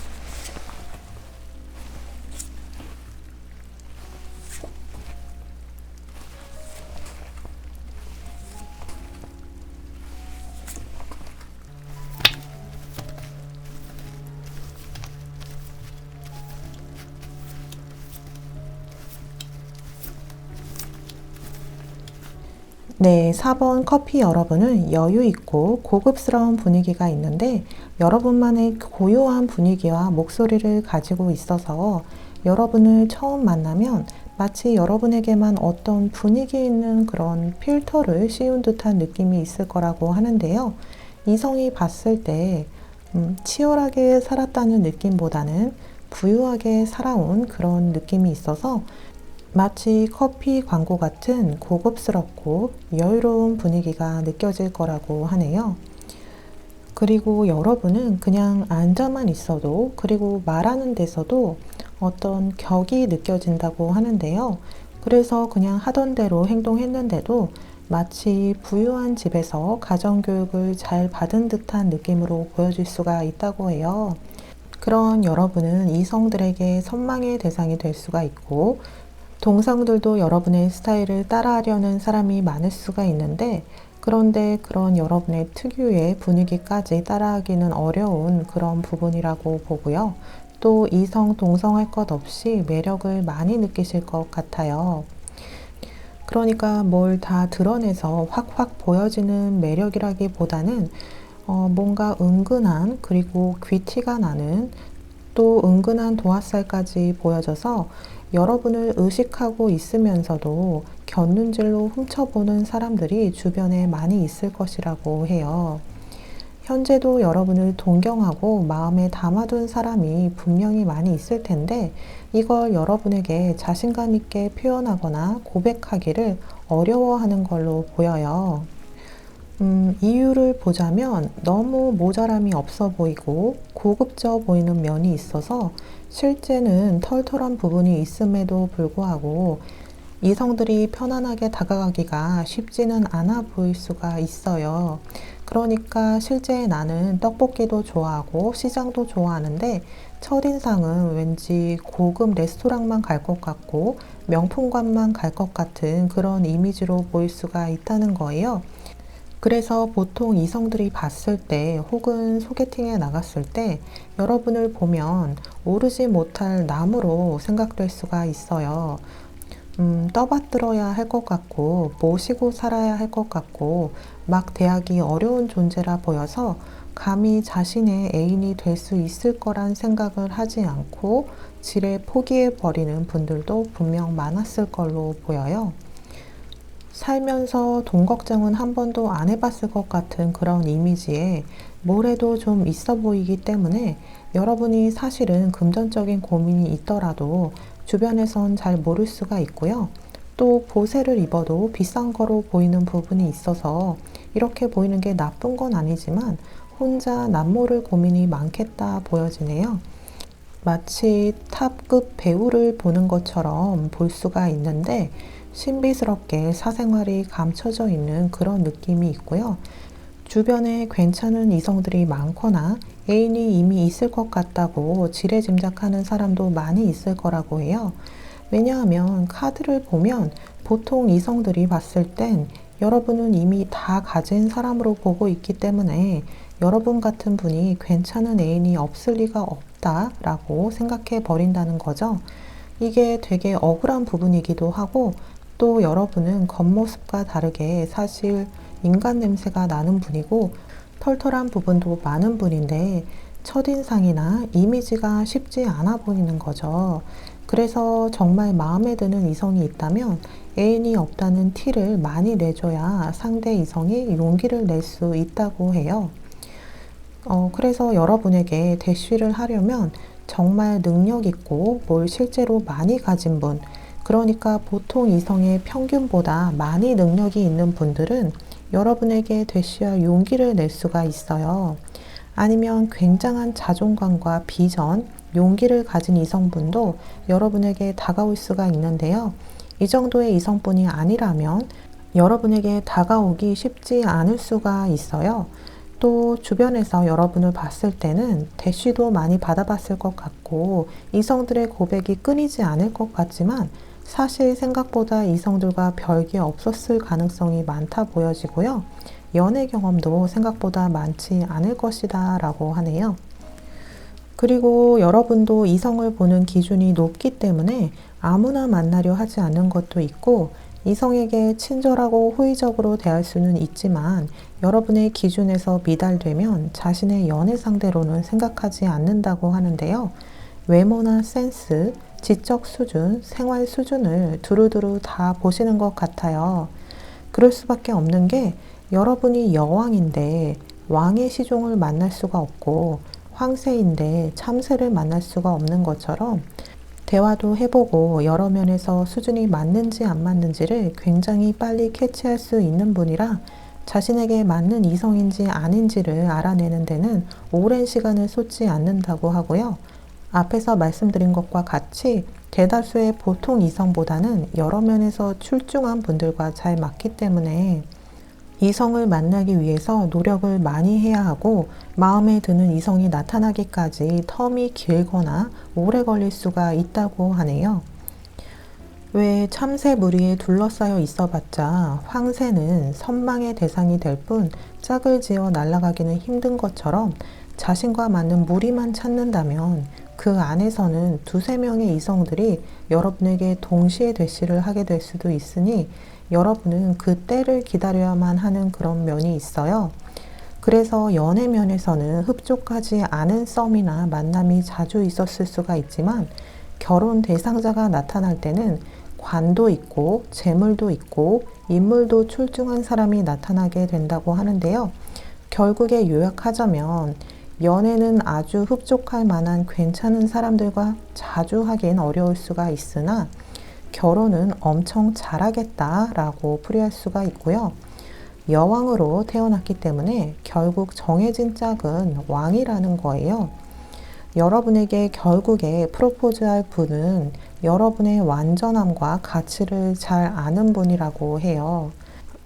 네, 4번 커피 여러분은 여유 있고 고급스러운 분위기가 있는데 여러분만의 고요한 분위기와 목소리를 가지고 있어서 여러분을 처음 만나면 마치 여러분에게만 어떤 분위기 있는 그런 필터를 씌운 듯한 느낌이 있을 거라고 하는데요. 이성이 봤을 때 치열하게 살았다는 느낌보다는 부유하게 살아온 그런 느낌이 있어서 마치 커피 광고 같은 고급스럽고 여유로운 분위기가 느껴질 거라고 하네요. 그리고 여러분은 그냥 앉아만 있어도, 그리고 말하는 데서도 어떤 격이 느껴진다고 하는데요. 그래서 그냥 하던 대로 행동했는데도 마치 부유한 집에서 가정교육을 잘 받은 듯한 느낌으로 보여질 수가 있다고 해요. 그런 여러분은 이성들에게 선망의 대상이 될 수가 있고, 동성들도 여러분의 스타일을 따라하려는 사람이 많을 수가 있는데, 그런데 그런 여러분의 특유의 분위기까지 따라하기는 어려운 그런 부분이라고 보고요. 또 이성, 동성할 것 없이 매력을 많이 느끼실 것 같아요. 그러니까 뭘 다 드러내서 확확 보여지는 매력이라기보다는 뭔가 은근한, 그리고 귀티가 나는, 또 은근한 도화살까지 보여져서 여러분을 의식하고 있으면서도 곁눈질로 훔쳐보는 사람들이 주변에 많이 있을 것이라고 해요. 현재도 여러분을 동경하고 마음에 담아둔 사람이 분명히 많이 있을 텐데 이걸 여러분에게 자신감 있게 표현하거나 고백하기를 어려워하는 걸로 보여요. 이유를 보자면 너무 모자람이 없어 보이고 고급져 보이는 면이 있어서 실제는 털털한 부분이 있음에도 불구하고 이성들이 편안하게 다가가기가 쉽지는 않아 보일 수가 있어요. 그러니까 실제 나는 떡볶이도 좋아하고 시장도 좋아하는데 첫인상은 왠지 고급 레스토랑만 갈 것 같고 명품관만 갈 것 같은 그런 이미지로 보일 수가 있다는 거예요. 그래서 보통 이성들이 봤을 때 혹은 소개팅에 나갔을 때 여러분을 보면 오르지 못할 나무로 생각될 수가 있어요. 떠받들어야 할 것 같고 모시고 살아야 할 것 같고 막 대하기 어려운 존재라 보여서 감히 자신의 애인이 될 수 있을 거란 생각을 하지 않고 지레 포기해 버리는 분들도 분명 많았을 걸로 보여요. 살면서 돈 걱정은 한 번도 안 해봤을 것 같은 그런 이미지에 뭘 해도 좀 있어 보이기 때문에 여러분이 사실은 금전적인 고민이 있더라도 주변에선 잘 모를 수가 있고요. 또 보세를 입어도 비싼 거로 보이는 부분이 있어서 이렇게 보이는 게 나쁜 건 아니지만 혼자 남모를 고민이 많겠다 보여지네요. 마치 탑급 배우를 보는 것처럼 볼 수가 있는데 신비스럽게 사생활이 감춰져 있는 그런 느낌이 있고요. 주변에 괜찮은 이성들이 많거나 애인이 이미 있을 것 같다고 지레짐작하는 사람도 많이 있을 거라고 해요. 왜냐하면 카드를 보면 보통 이성들이 봤을 땐 여러분은 이미 다 가진 사람으로 보고 있기 때문에 여러분 같은 분이 괜찮은 애인이 없을 리가 없다라고 생각해 버린다는 거죠. 이게 되게 억울한 부분이기도 하고 또 여러분은 겉모습과 다르게 사실 인간 냄새가 나는 분이고 털털한 부분도 많은 분인데 첫인상이나 이미지가 쉽지 않아 보이는 거죠. 그래서 정말 마음에 드는 이성이 있다면 애인이 없다는 티를 많이 내줘야 상대 이성이 용기를 낼 수 있다고 해요. 그래서 여러분에게 대쉬를 하려면 정말 능력 있고 뭘 실제로 많이 가진 분, 그러니까 보통 이성의 평균보다 많이 능력이 있는 분들은 여러분에게 대쉬할 용기를 낼 수가 있어요. 아니면 굉장한 자존감과 비전, 용기를 가진 이성분도 여러분에게 다가올 수가 있는데요. 이 정도의 이성뿐이 아니라면 여러분에게 다가오기 쉽지 않을 수가 있어요. 또 주변에서 여러분을 봤을 때는 대쉬도 많이 받아봤을 것 같고 이성들의 고백이 끊이지 않을 것 같지만 사실 생각보다 이성들과 별게 없었을 가능성이 많다 보여지고요. 연애 경험도 생각보다 많지 않을 것이다 라고 하네요. 그리고 여러분도 이성을 보는 기준이 높기 때문에 아무나 만나려 하지 않는 것도 있고 이성에게 친절하고 호의적으로 대할 수는 있지만 여러분의 기준에서 미달되면 자신의 연애 상대로는 생각하지 않는다고 하는데요. 외모나 센스, 지적 수준, 생활 수준을 두루두루 다 보시는 것 같아요. 그럴 수밖에 없는 게 여러분이 여왕인데 왕의 시종을 만날 수가 없고 황새인데 참새를 만날 수가 없는 것처럼 대화도 해보고 여러 면에서 수준이 맞는지 안 맞는지를 굉장히 빨리 캐치할 수 있는 분이라 자신에게 맞는 이성인지 아닌지를 알아내는 데는 오랜 시간을 쏟지 않는다고 하고요. 앞에서 말씀드린 것과 같이 대다수의 보통 이성보다는 여러 면에서 출중한 분들과 잘 맞기 때문에 이성을 만나기 위해서 노력을 많이 해야 하고 마음에 드는 이성이 나타나기까지 텀이 길거나 오래 걸릴 수가 있다고 하네요. 왜 참새 무리에 둘러싸여 있어봤자 황새는 선망의 대상이 될 뿐 짝을 지어 날아가기는 힘든 것처럼 자신과 맞는 무리만 찾는다면 그 안에서는 두세 명의 이성들이 여러분에게 동시에 대시를 하게 될 수도 있으니 여러분은 그 때를 기다려야만 하는 그런 면이 있어요. 그래서 연애 면에서는 흡족하지 않은 썸이나 만남이 자주 있었을 수가 있지만 결혼 대상자가 나타날 때는 관도 있고 재물도 있고 인물도 출중한 사람이 나타나게 된다고 하는데요. 결국에 요약하자면 연애는 아주 흡족할 만한 괜찮은 사람들과 자주 하긴 어려울 수가 있으나 결혼은 엄청 잘하겠다라고 풀이할 수가 있고요. 여왕으로 태어났기 때문에 결국 정해진 짝은 왕이라는 거예요. 여러분에게 결국에 프로포즈할 분은 여러분의 완전함과 가치를 잘 아는 분이라고 해요.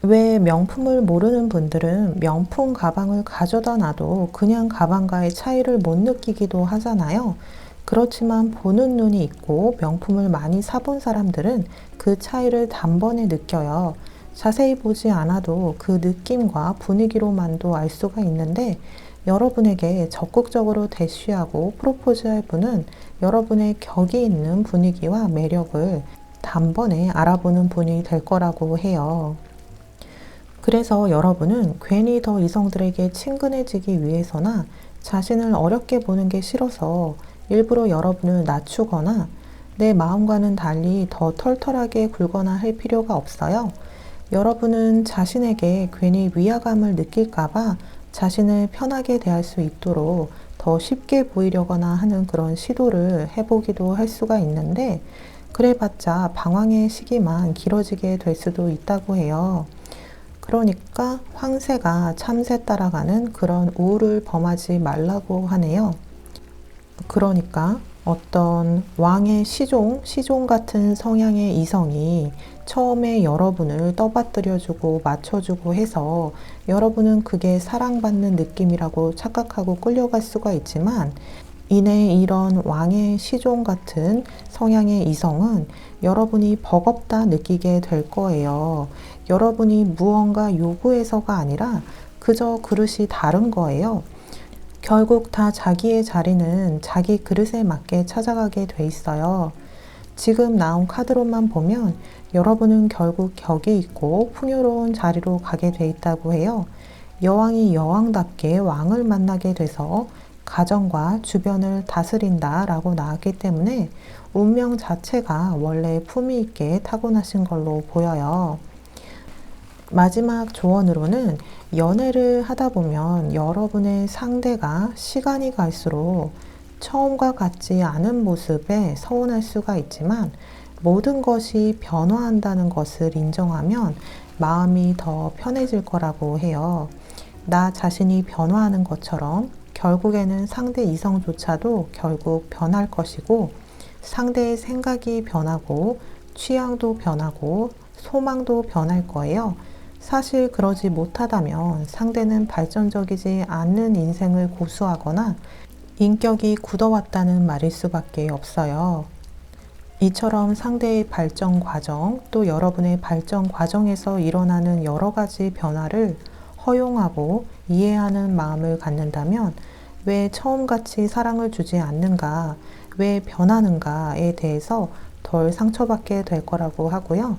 왜 명품을 모르는 분들은 명품 가방을 가져다 놔도 그냥 가방과의 차이를 못 느끼기도 하잖아요. 그렇지만 보는 눈이 있고 명품을 많이 사본 사람들은 그 차이를 단번에 느껴요. 자세히 보지 않아도 그 느낌과 분위기로만도 알 수가 있는데 여러분에게 적극적으로 대쉬하고 프로포즈할 분은 여러분의 격이 있는 분위기와 매력을 단번에 알아보는 분이 될 거라고 해요. 그래서 여러분은 괜히 더 이성들에게 친근해지기 위해서나 자신을 어렵게 보는 게 싫어서 일부러 여러분을 낮추거나 내 마음과는 달리 더 털털하게 굴거나 할 필요가 없어요. 여러분은 자신에게 괜히 위화감을 느낄까봐 자신을 편하게 대할 수 있도록 더 쉽게 보이려거나 하는 그런 시도를 해보기도 할 수가 있는데 그래봤자 방황의 시기만 길어지게 될 수도 있다고 해요. 그러니까 황새가 참새 따라가는 그런 우울을 범하지 말라고 하네요. 그러니까 어떤 왕의 시종 같은 성향의 이성이 처음에 여러분을 떠받들여주고 맞춰주고 해서 여러분은 그게 사랑받는 느낌이라고 착각하고 끌려갈 수가 있지만 이내 이런 왕의 시종 같은 성향의 이성은 여러분이 버겁다 느끼게 될 거예요. 여러분이 무언가 요구해서가 아니라 그저 그릇이 다른 거예요. 결국 다 자기의 자리는 자기 그릇에 맞게 찾아가게 돼 있어요. 지금 나온 카드로만 보면 여러분은 결국 격이 있고 풍요로운 자리로 가게 돼 있다고 해요. 여왕이 여왕답게 왕을 만나게 돼서 가정과 주변을 다스린다 라고 나왔기 때문에 운명 자체가 원래 품위 있게 타고나신 걸로 보여요. 마지막 조언으로는 연애를 하다 보면 여러분의 상대가 시간이 갈수록 처음과 같지 않은 모습에 서운할 수가 있지만 모든 것이 변화한다는 것을 인정하면 마음이 더 편해질 거라고 해요. 나 자신이 변화하는 것처럼 결국에는 상대 이성조차도 결국 변할 것이고 상대의 생각이 변하고 취향도 변하고 소망도 변할 거예요. 사실 그러지 못하다면 상대는 발전적이지 않는 인생을 고수하거나 인격이 굳어왔다는 말일 수밖에 없어요. 이처럼 상대의 발전 과정 또 여러분의 발전 과정에서 일어나는 여러 가지 변화를 허용하고 이해하는 마음을 갖는다면 왜 처음같이 사랑을 주지 않는가, 왜 변하는가에 대해서 덜 상처받게 될 거라고 하고요.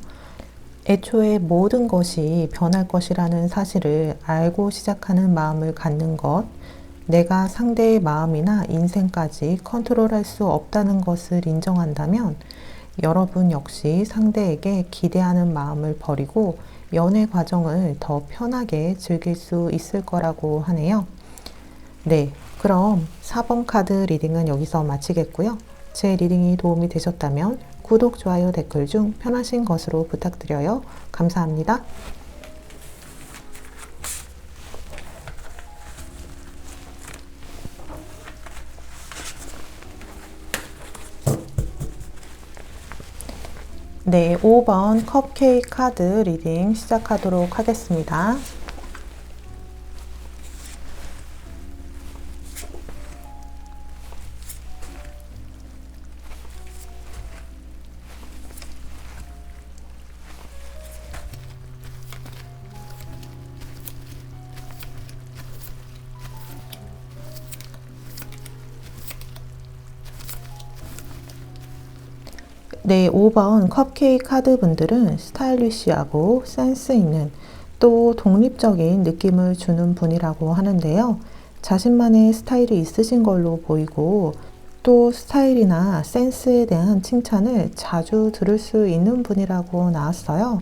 애초에 모든 것이 변할 것이라는 사실을 알고 시작하는 마음을 갖는 것, 내가 상대의 마음이나 인생까지 컨트롤할 수 없다는 것을 인정한다면 여러분 역시 상대에게 기대하는 마음을 버리고 연애 과정을 더 편하게 즐길 수 있을 거라고 하네요. 네, 그럼 4번 카드 리딩은 여기서 마치겠고요. 제 리딩이 도움이 되셨다면 구독, 좋아요, 댓글 중 편하신 것으로 부탁드려요. 감사합니다. 네, 5번 컵케이크 카드 리딩 시작하도록 하겠습니다. 네, 5번 컵케이크 카드 분들은 스타일리시하고 센스 있는 또 독립적인 느낌을 주는 분이라고 하는데요. 자신만의 스타일이 있으신 걸로 보이고 또 스타일이나 센스에 대한 칭찬을 자주 들을 수 있는 분이라고 나왔어요.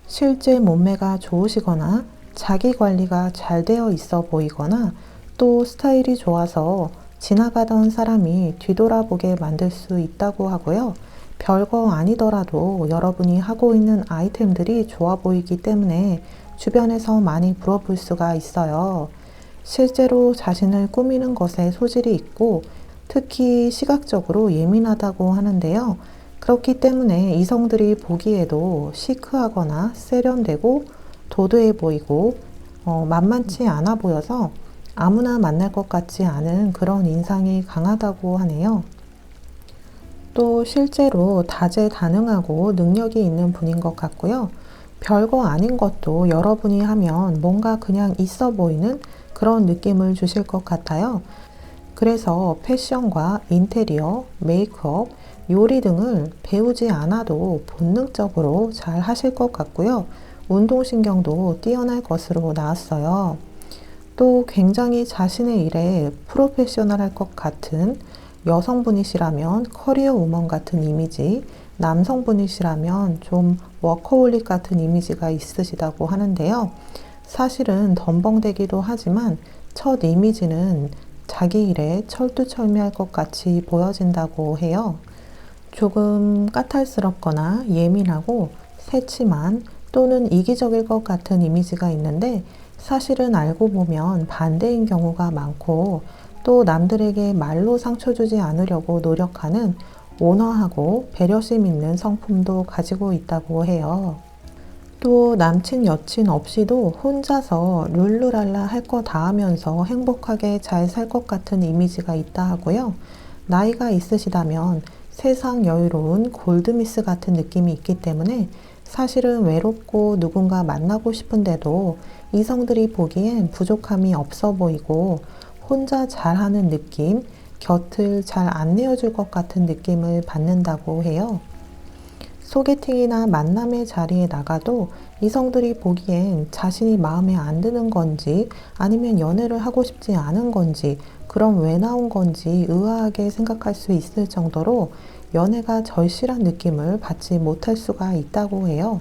실제 몸매가 좋으시거나 자기 관리가 잘 되어 있어 보이거나 또 스타일이 좋아서 지나가던 사람이 뒤돌아보게 만들 수 있다고 하고요. 별거 아니더라도 여러분이 하고 있는 아이템들이 좋아 보이기 때문에 주변에서 많이 물어볼 수가 있어요. 실제로 자신을 꾸미는 것에 소질이 있고 특히 시각적으로 예민하다고 하는데요. 그렇기 때문에 이성들이 보기에도 시크하거나 세련되고 도도해 보이고 만만치 않아 보여서 아무나 만날 것 같지 않은 그런 인상이 강하다고 하네요. 또 실제로 다재다능하고 능력이 있는 분인 것 같고요. 별거 아닌 것도 여러분이 하면 뭔가 그냥 있어 보이는 그런 느낌을 주실 것 같아요. 그래서 패션과 인테리어, 메이크업, 요리 등을 배우지 않아도 본능적으로 잘 하실 것 같고요. 운동신경도 뛰어날 것으로 나왔어요. 또 굉장히 자신의 일에 프로페셔널할 것 같은 여성분이시라면 커리어 우먼 같은 이미지, 남성분이시라면 좀 워커홀릭 같은 이미지가 있으시다고 하는데요. 사실은 덤벙대기도 하지만 첫 이미지는 자기 일에 철두철미할 것 같이 보여진다고 해요. 조금 까탈스럽거나 예민하고 새침한 또는 이기적일 것 같은 이미지가 있는데 사실은 알고 보면 반대인 경우가 많고 또 남들에게 말로 상처 주지 않으려고 노력하는 온화하고 배려심 있는 성품도 가지고 있다고 해요. 또 남친 여친 없이도 혼자서 룰루랄라 할 거 다 하면서 행복하게 잘 살 것 같은 이미지가 있다 하고요. 나이가 있으시다면 세상 여유로운 골드미스 같은 느낌이 있기 때문에 사실은 외롭고 누군가 만나고 싶은데도 이성들이 보기엔 부족함이 없어 보이고 혼자 잘하는 느낌, 곁을 잘 안 내어줄 것 같은 느낌을 받는다고 해요. 소개팅이나 만남의 자리에 나가도 이성들이 보기엔 자신이 마음에 안 드는 건지 아니면 연애를 하고 싶지 않은 건지 그럼 왜 나온 건지 의아하게 생각할 수 있을 정도로 연애가 절실한 느낌을 받지 못할 수가 있다고 해요.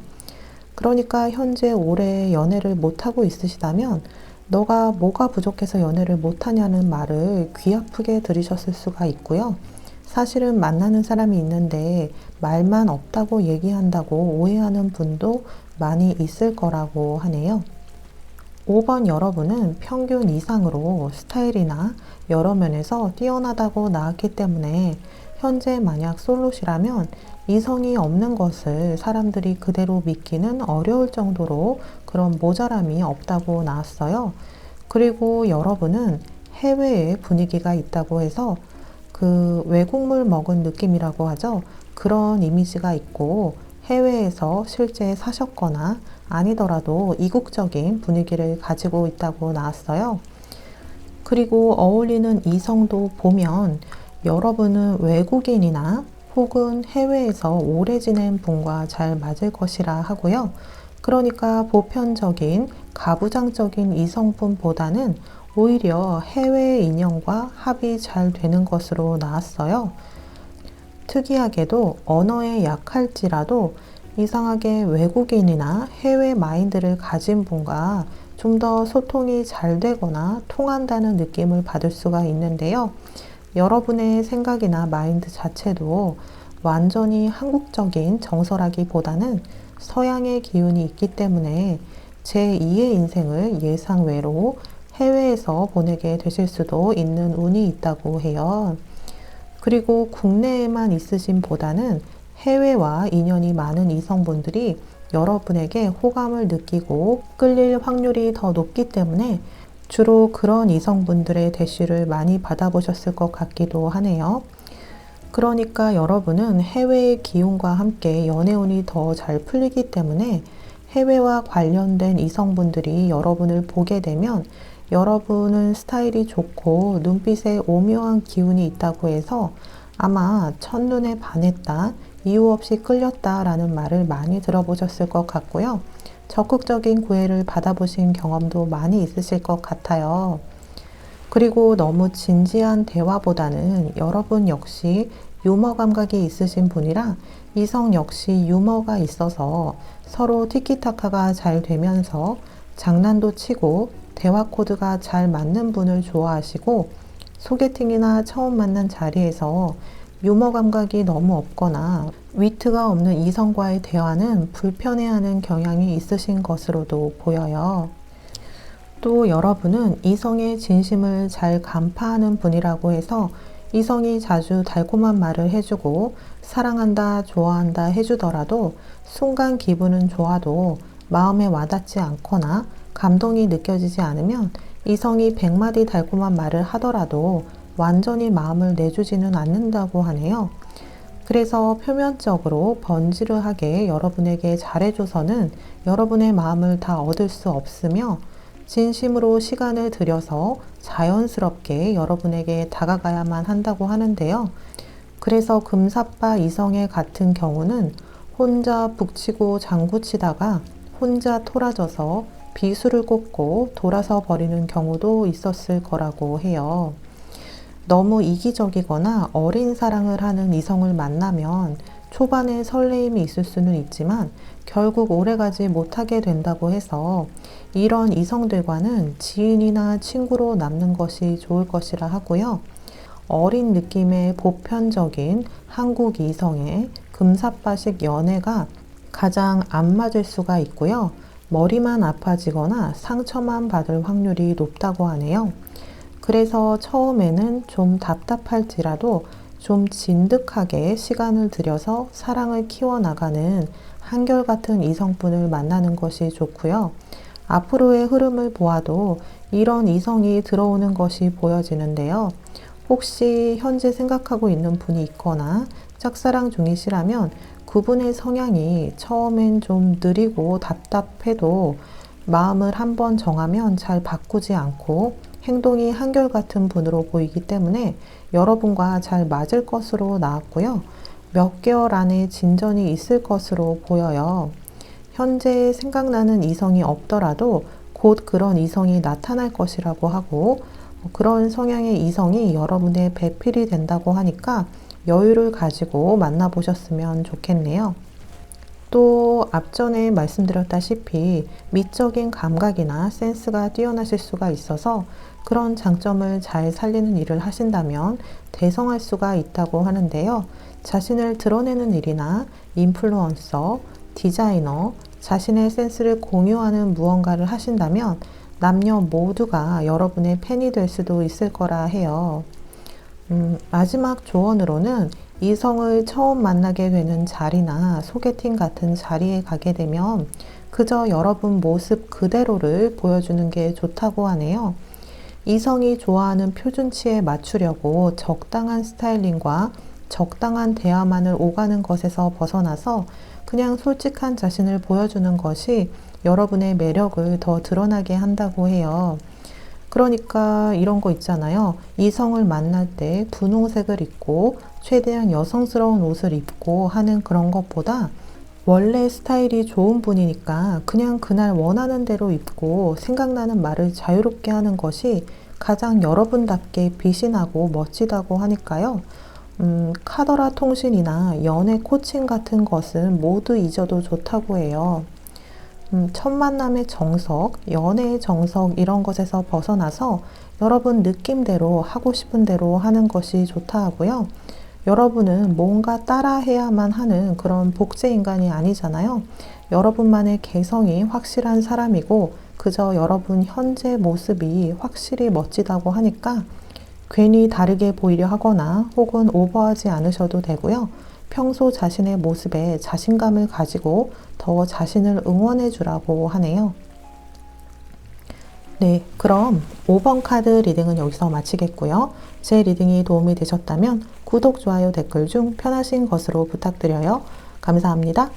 그러니까 현재 오래 연애를 못하고 있으시다면 너가 뭐가 부족해서 연애를 못하냐는 말을 귀 아프게 들으셨을 수가 있고요. 사실은 만나는 사람이 있는데 말만 없다고 얘기한다고 오해하는 분도 많이 있을 거라고 하네요. 5번 여러분은 평균 이상으로 스타일이나 여러 면에서 뛰어나다고 나왔기 때문에 현재 만약 솔로시라면 이성이 없는 것을 사람들이 그대로 믿기는 어려울 정도로 그런 모자람이 없다고 나왔어요. 그리고 여러분은 해외에 분위기가 있다고 해서 그 외국물 먹은 느낌이라고 하죠. 그런 이미지가 있고 해외에서 실제 사셨거나 아니더라도 이국적인 분위기를 가지고 있다고 나왔어요. 그리고 어울리는 이성도 보면 여러분은 외국인이나 혹은 해외에서 오래 지낸 분과 잘 맞을 것이라 하고요. 그러니까 보편적인 가부장적인 이성분보다는 오히려 해외 인연과 합이 잘 되는 것으로 나왔어요. 특이하게도 언어에 약할지라도 이상하게 외국인이나 해외 마인드를 가진 분과 좀 더 소통이 잘 되거나 통한다는 느낌을 받을 수가 있는데요. 여러분의 생각이나 마인드 자체도 완전히 한국적인 정서라기보다는 서양의 기운이 있기 때문에 제2의 인생을 예상외로 해외에서 보내게 되실 수도 있는 운이 있다고 해요. 그리고 국내에만 있으신 보다는 해외와 인연이 많은 이성분들이 여러분에게 호감을 느끼고 끌릴 확률이 더 높기 때문에 주로 그런 이성분들의 대시를 많이 받아보셨을 것 같기도 하네요. 그러니까 여러분은 해외의 기운과 함께 연애운이 더 잘 풀리기 때문에 해외와 관련된 이성분들이 여러분을 보게 되면 여러분은 스타일이 좋고 눈빛에 오묘한 기운이 있다고 해서 아마 첫눈에 반했다, 이유 없이 끌렸다 라는 말을 많이 들어보셨을 것 같고요. 적극적인 구애를 받아보신 경험도 많이 있으실 것 같아요. 그리고 너무 진지한 대화보다는 여러분 역시 유머 감각이 있으신 분이라 이성 역시 유머가 있어서 서로 티키타카가 잘 되면서 장난도 치고 대화 코드가 잘 맞는 분을 좋아하시고 소개팅이나 처음 만난 자리에서 유머 감각이 너무 없거나 위트가 없는 이성과의 대화는 불편해하는 경향이 있으신 것으로도 보여요. 또 여러분은 이성의 진심을 잘 간파하는 분이라고 해서 이성이 자주 달콤한 말을 해주고 사랑한다, 좋아한다 해주더라도 순간 기분은 좋아도 마음에 와닿지 않거나 감동이 느껴지지 않으면 이성이 100마디 달콤한 말을 하더라도 완전히 마음을 내주지는 않는다고 하네요. 그래서 표면적으로 번지르하게 여러분에게 잘해줘서는 여러분의 마음을 다 얻을 수 없으며 진심으로 시간을 들여서 자연스럽게 여러분에게 다가가야만 한다고 하는데요. 그래서 금사빠 이성애 같은 경우는 혼자 북치고 장구치다가 혼자 토라져서 비수를 꽂고 돌아서 버리는 경우도 있었을 거라고 해요. 너무 이기적이거나 어린 사랑을 하는 이성을 만나면 초반에 설레임이 있을 수는 있지만 결국 오래가지 못하게 된다고 해서 이런 이성들과는 지인이나 친구로 남는 것이 좋을 것이라 하고요. 어린 느낌의 보편적인 한국 이성의 금사빠식 연애가 가장 안 맞을 수가 있고요. 머리만 아파지거나 상처만 받을 확률이 높다고 하네요. 그래서 처음에는 좀 답답할지라도 좀 진득하게 시간을 들여서 사랑을 키워나가는 한결같은 이성분을 만나는 것이 좋고요. 앞으로의 흐름을 보아도 이런 이성이 들어오는 것이 보여지는데요. 혹시 현재 생각하고 있는 분이 있거나 짝사랑 중이시라면 그분의 성향이 처음엔 좀 느리고 답답해도 마음을 한번 정하면 잘 바꾸지 않고 행동이 한결같은 분으로 보이기 때문에 여러분과 잘 맞을 것으로 나왔고요. 몇 개월 안에 진전이 있을 것으로 보여요. 현재 생각나는 이성이 없더라도 곧 그런 이성이 나타날 것이라고 하고 그런 성향의 이성이 여러분의 배필이 된다고 하니까 여유를 가지고 만나보셨으면 좋겠네요. 또 앞전에 말씀드렸다시피 미적인 감각이나 센스가 뛰어나실 수가 있어서 그런 장점을 잘 살리는 일을 하신다면 대성할 수가 있다고 하는데요. 자신을 드러내는 일이나 인플루언서, 디자이너, 자신의 센스를 공유하는 무언가를 하신다면 남녀 모두가 여러분의 팬이 될 수도 있을 거라 해요. 마지막 조언으로는 이성을 처음 만나게 되는 자리나 소개팅 같은 자리에 가게 되면 그저 여러분 모습 그대로를 보여주는 게 좋다고 하네요. 이성이 좋아하는 표준치에 맞추려고 적당한 스타일링과 적당한 대화만을 오가는 것에서 벗어나서 그냥 솔직한 자신을 보여주는 것이 여러분의 매력을 더 드러나게 한다고 해요. 그러니까 이런 거 있잖아요. 이성을 만날 때 분홍색을 입고 최대한 여성스러운 옷을 입고 하는 그런 것보다 원래 스타일이 좋은 분이니까 그냥 그날 원하는 대로 입고 생각나는 말을 자유롭게 하는 것이 가장 여러분답게 빛이 나고 멋지다고 하니까요. 카더라 통신이나 연애 코칭 같은 것은 모두 잊어도 좋다고 해요. 첫 만남의 정석, 연애의 정석 이런 것에서 벗어나서 여러분 느낌대로 하고 싶은 대로 하는 것이 좋다 하고요. 여러분은 뭔가 따라해야만 하는 그런 복제 인간이 아니잖아요. 여러분만의 개성이 확실한 사람이고 그저 여러분 현재 모습이 확실히 멋지다고 하니까 괜히 다르게 보이려 하거나 혹은 오버하지 않으셔도 되고요. 평소 자신의 모습에 자신감을 가지고 더 자신을 응원해 주라고 하네요. 네, 그럼 5번 카드 리딩은 여기서 마치겠고요. 제 리딩이 도움이 되셨다면 구독, 좋아요, 댓글 중 편하신 것으로 부탁드려요. 감사합니다.